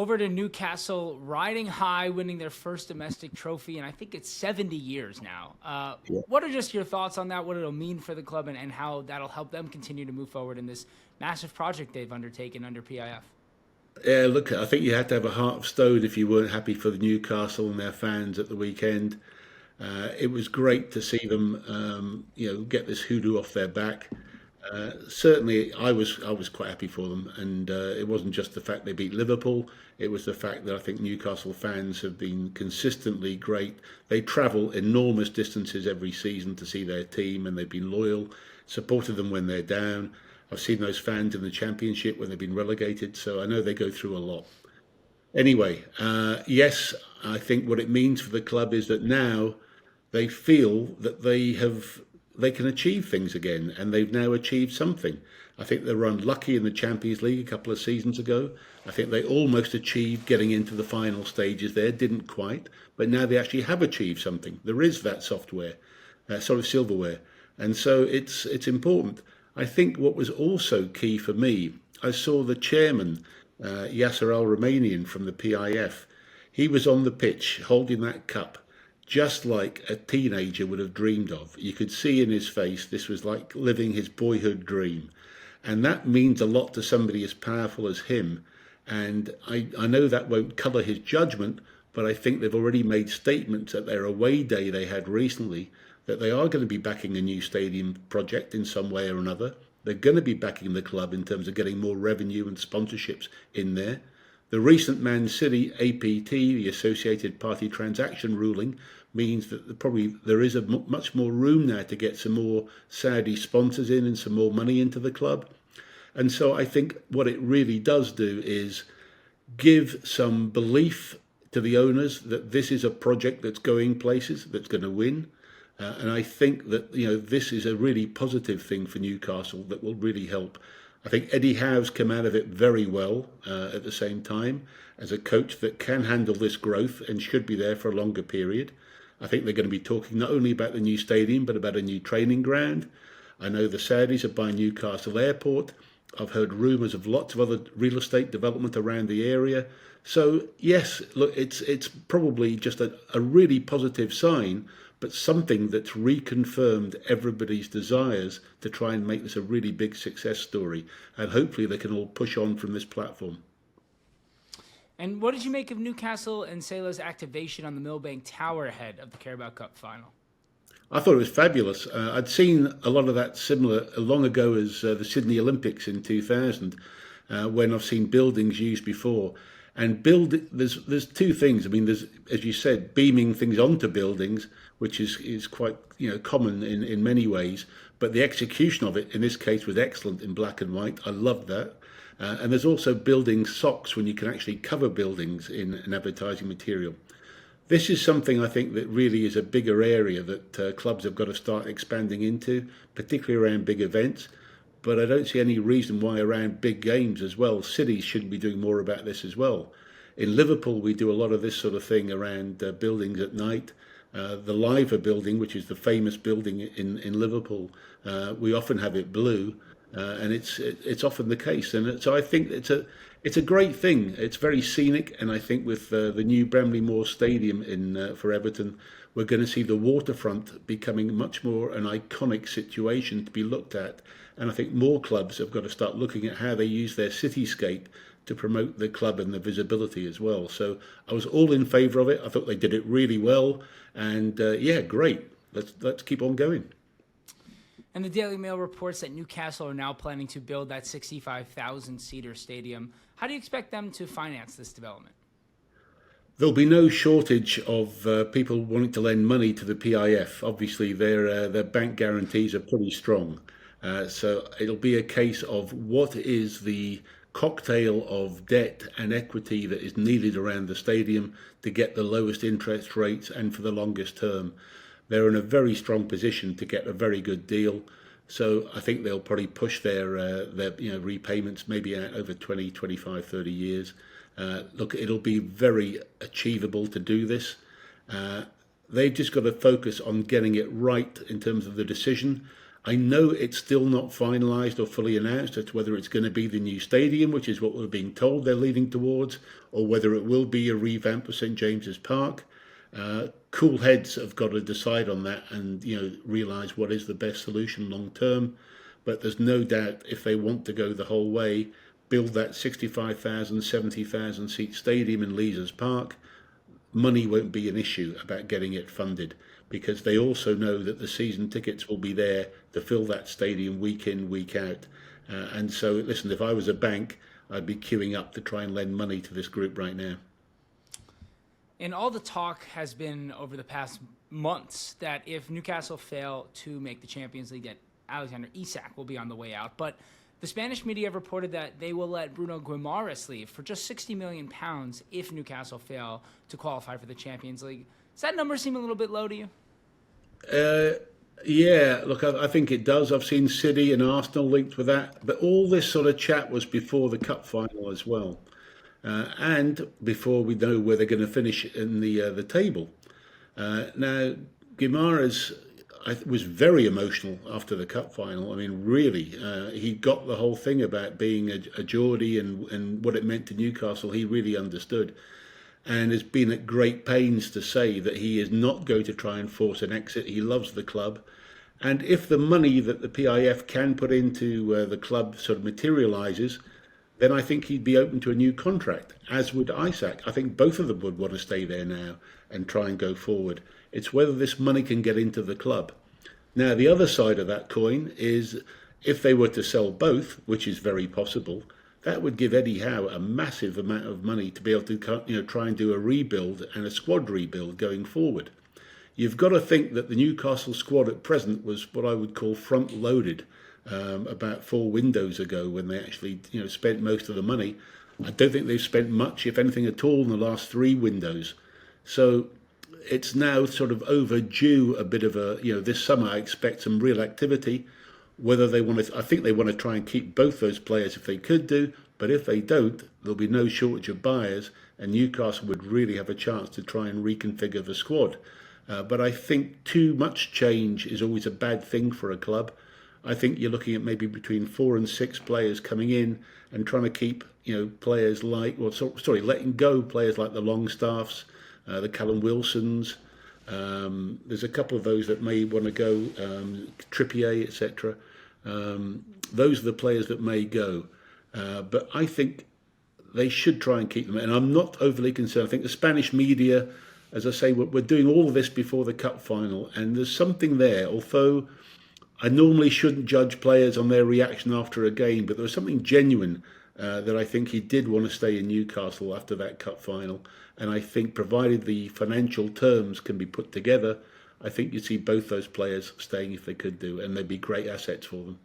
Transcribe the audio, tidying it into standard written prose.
over to Newcastle, riding high, winning their first domestic trophy, and I think it's 70 years now. What are just your thoughts on that, what it'll mean for the club, and how that'll help them continue to move forward in this massive project they've undertaken under PIF? Yeah, look, I think you had to have a heart of stone if you weren't happy for the Newcastle and their fans at the weekend. It was great to see them, get this hoodoo off their back. Certainly, I was quite happy for them, and it wasn't just the fact they beat Liverpool. It was the fact that I think Newcastle fans have been consistently great. They travel enormous distances every season to see their team, and they've been loyal, supported them when they're down. I've seen those fans in the Championship when they've been relegated, so I know they go through a lot. Anyway, yes, I think what it means for the club is that now they feel that they can achieve things again, and they've now achieved something. I think they were unlucky in the Champions League a couple of seasons ago. I think they almost achieved getting into the final stages there, didn't quite, but now they actually have achieved something. There is that silverware, and so it's important. I think what was also key for me, I saw the chairman, Yasser Al Romanian from the PIF. He was on the pitch holding that cup just like a teenager would have dreamed of. You could see in his face this was like living his boyhood dream. And that means a lot to somebody as powerful as him. And I know that won't colour his judgment, but I think they've already made statements at their away day they had recently that they are going to be backing a new stadium project in some way or another. They're going to be backing the club in terms of getting more revenue and sponsorships in there. The recent Man City APT, the Associated Party Transaction ruling, means that probably there is much more room now to get some more Saudi sponsors in and some more money into the club. And so I think what it really does do is give some belief to the owners that this is a project that's going places, that's going to win. And I think that this is a really positive thing for Newcastle that will really help. I think Eddie Howe's come out of it very well at the same time as a coach that can handle this growth and should be there for a longer period. I think they're going to be talking not only about the new stadium but about a new training ground. I know the Saudis are buying Newcastle Airport. I've heard rumours of lots of other real estate development around the area. So yes, look, it's probably just a really positive sign, but something that's reconfirmed everybody's desires to try and make this a really big success story. And hopefully they can all push on from this platform. And what did you make of Newcastle and Salah's activation on the Millbank Tower ahead of the Carabao Cup final? I thought it was fabulous. I'd seen a lot of that similar long ago as the Sydney Olympics in 2000, when I've seen buildings used before. And there's two things. I mean, there's, as you said, beaming things onto buildings, which is quite common in many ways. But the execution of it in this case was excellent in black and white. I loved that. And there's also building socks when you can actually cover buildings in an advertising material. This is something I think that really is a bigger area that clubs have got to start expanding into, particularly around big events. But I don't see any reason why around big games as well, cities shouldn't be doing more about this as well. In Liverpool, we do a lot of this sort of thing around buildings at night. The Liver building, which is the famous building in Liverpool, we often have it blue, and it's often the case. And so I think it's a great thing. It's very scenic, and I think with the new Bramley Moore Stadium for Everton, we're going to see the waterfront becoming much more an iconic situation to be looked at. And I think more clubs have got to start looking at how they use their cityscape to promote the club and the visibility as well. So I was all in favour of it. I thought they did it really well, and great. Let's keep on going. And the Daily Mail reports that Newcastle are now planning to build that 65,000-seater stadium. How do you expect them to finance this development? There'll be no shortage of people wanting to lend money to the PIF. Obviously, their bank guarantees are pretty strong. So it'll be a case of what is the cocktail of debt and equity that is needed around the stadium to get the lowest interest rates and for the longest term. They're in a very strong position to get a very good deal. So I think they'll probably push their repayments maybe out over 20, 25, 30 years. Look, it'll be very achievable to do this. They've just got to focus on getting it right in terms of the decision. I know it's still not finalised or fully announced as to whether it's going to be the new stadium, which is what we're being told they're leading towards, or whether it will be a revamp of St James's Park. Cool heads have got to decide on that and realise what is the best solution long term. But there's no doubt if they want to go the whole way, build that 65,000, 70,000 seat stadium in Leazes Park, money won't be an issue about getting it funded, because they also know that the season tickets will be there to fill that stadium week in, week out. And so, listen, if I was a bank, I'd be queuing up to try and lend money to this group right now. And all the talk has been over the past months that if Newcastle fail to make the Champions League, that Alexander Isak will be on the way out. But the Spanish media have reported that they will let Bruno Guimaraes leave for just £60 million if Newcastle fail to qualify for the Champions League. Does that number seem a little bit low to you? Yeah, look, I think it does. I've seen City and Arsenal linked with that. But all this sort of chat was before the cup final as well. And before we know where they're going to finish in the table. Now, Guimaraes was very emotional after the cup final. I mean, really, he got the whole thing about being a Geordie and what it meant to Newcastle. He really understood, and has been at great pains to say that he is not going to try and force an exit. He loves the club, and if the money that the PIF can put into the club sort of materialises, then I think he'd be open to a new contract, as would Isak. I think both of them would want to stay there now and try and go forward. It's whether this money can get into the club. Now, the other side of that coin is if they were to sell both, which is very possible, that would give Eddie Howe a massive amount of money to be able to try and do a rebuild and a squad rebuild going forward. You've got to think that the Newcastle squad at present was what I would call front-loaded about 4 windows ago when they actually spent most of the money. I don't think they've spent much, if anything at all, in the last 3 windows. So it's now sort of overdue a bit of this summer I expect some real activity. Whether they want to, I think they want to try and keep both those players if they could do, but if they don't, there'll be no shortage of buyers, and Newcastle would really have a chance to try and reconfigure the squad. But I think too much change is always a bad thing for a club. I think you're looking at maybe between 4 and 6 players coming in and trying to keep, players like, letting go players like the Longstaffs, the Callum Wilsons. There's a couple of those that may want to go, Trippier, etc. Those are the players that may go. But I think they should try and keep them. And I'm not overly concerned. I think the Spanish media, as I say, we're doing all of this before the cup final. And there's something there, although I normally shouldn't judge players on their reaction after a game, but there was something genuine that I think he did want to stay in Newcastle after that cup final. And I think provided the financial terms can be put together, I think you'd see both those players staying if they could do, and they'd be great assets for them.